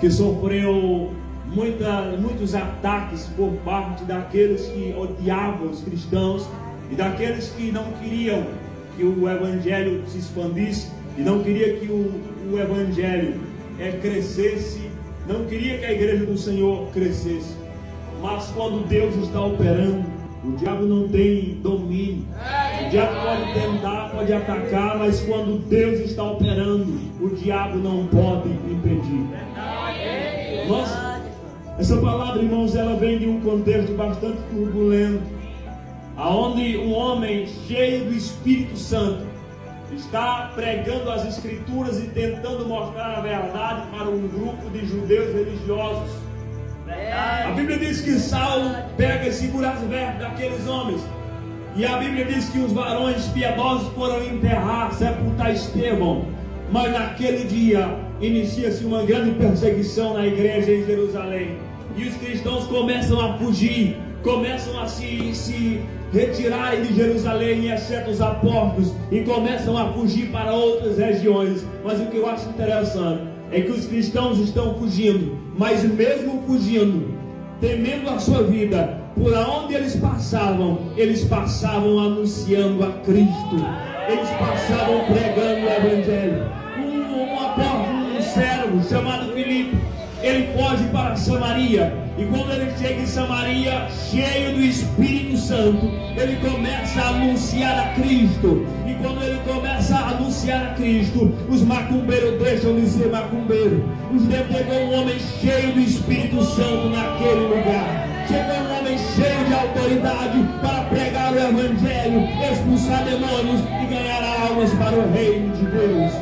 que sofreu muitos ataques por parte daqueles que odiavam os cristãos e daqueles que não queriam que o evangelho se expandisse e não queria que o evangelho crescesse, não queria que a igreja do Senhor crescesse. Mas quando Deus está operando, o diabo não tem domínio. O diabo pode tentar, pode atacar, mas quando Deus está operando, o diabo não pode impedir. Essa palavra, irmãos, ela vem de um contexto bastante turbulento, aonde um homem cheio do Espírito Santo está pregando as Escrituras e tentando mostrar a verdade para um grupo de judeus religiosos. A Bíblia diz que Saulo pega e segura as vestes daqueles homens, e a Bíblia diz que os varões piedosos foram enterrar, sepultar Estevão. Mas naquele dia inicia-se uma grande perseguição na igreja em Jerusalém, e os cristãos começam a fugir, começam a se retirarem de Jerusalém, exceto os apóstolos, e começam a fugir para outras regiões. Mas o que eu acho interessante é que os cristãos estão fugindo, mas mesmo fugindo, temendo a sua vida, por onde eles passavam anunciando a Cristo, eles passavam pregando o evangelho. Um apóstolo, um servo chamado Filipe, ele foge para Samaria, e quando ele chega em Samaria, cheio do Espírito Santo, ele começa a anunciar a Cristo. E quando ele começa a anunciar a Cristo, os macumbeiros deixam de ser macumbeiros. Chegou um homem cheio do Espírito Santo naquele lugar. Chegou um homem cheio de autoridade para pregar o evangelho, expulsar demônios e ganhar almas para o reino de Deus.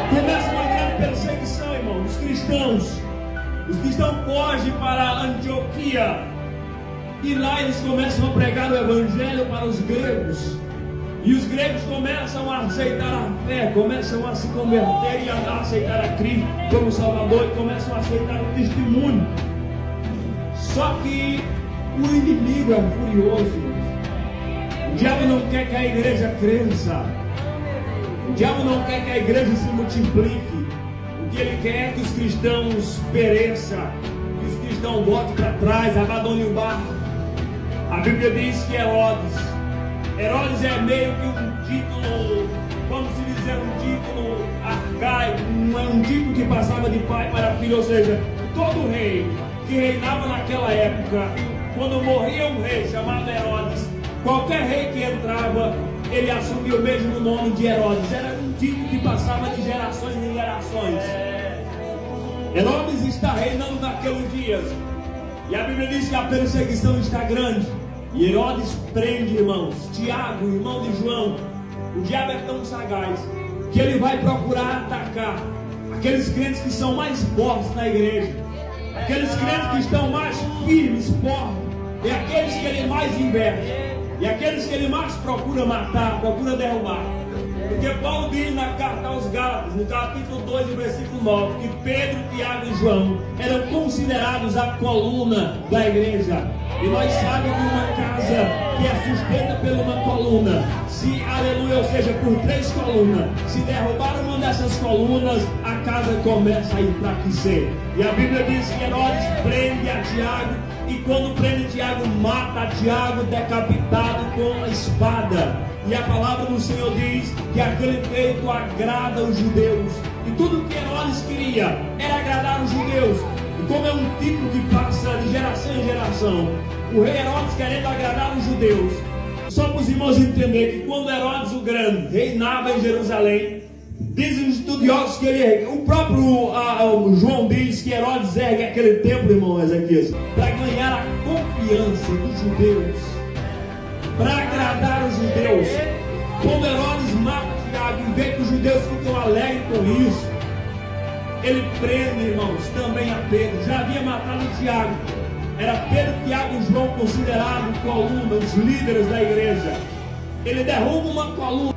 Começa uma grande perseguição, irmão. Os cristãos fogem para Antioquia, e lá eles começam a pregar o evangelho para os gregos, e os gregos começam a aceitar a fé, começam a se converter e a aceitar a Cristo como Salvador, e começam a aceitar o testemunho. Só que o inimigo é furioso. O diabo não quer que a igreja cresça. O diabo não quer que a igreja se multiplique. O que ele quer é que os cristãos pereçam, que os cristãos voltem para trás, abandonem o barco. A Bíblia diz que Herodes é meio que um título, vamos dizer, um título arcaico, não é um título que passava de pai para filho, ou seja, todo rei que reinava naquela época, quando morria um rei chamado Herodes, qualquer rei que entrava, ele assumia o mesmo nome de Herodes. Era um título que passava de gerações em gerações. Herodes está reinando naqueles dias, e a Bíblia diz que a perseguição está grande, e Herodes prende, irmãos, Tiago, irmão de João. O diabo é tão sagaz que ele vai procurar atacar aqueles crentes que são mais fortes na igreja, aqueles crentes que estão mais firmes, fortes, e aqueles que ele mais inverte, e aqueles que ele mais procura matar, procura derrubar. Porque Paulo diz na carta aos Gálatas, no capítulo 2, versículo 9, que Pedro, Tiago e João eram considerados a coluna da igreja. E nós sabemos que uma casa que é sustenta por uma coluna, se, aleluia, ou seja, por 3 colunas, se derrubar uma dessas colunas, a casa começa a enfraquecer. E a Bíblia diz que Herodes prende a Tiago, e quando prende Tiago, mata Tiago decapitado com a espada. E a palavra do Senhor diz que aquele feito agrada os judeus. E tudo que Herodes queria era agradar os judeus. E como é um título que passa de geração em geração, o rei Herodes querendo agradar os judeus. Só para os irmãos entenderem que quando Herodes o Grande reinava em Jerusalém, dizem os estudiosos que o próprio João diz que Herodes ergue aquele templo, irmão Ezequias, para ganhar a confiança dos judeus, para agradar os judeus. Quando Herodes mata Tiago e vê que os judeus ficam alegres com isso, ele prende, irmãos, também a Pedro. Já havia matado Tiago. Era Pedro, Tiago e João considerados coluna, os líderes da igreja. Ele derruba uma coluna.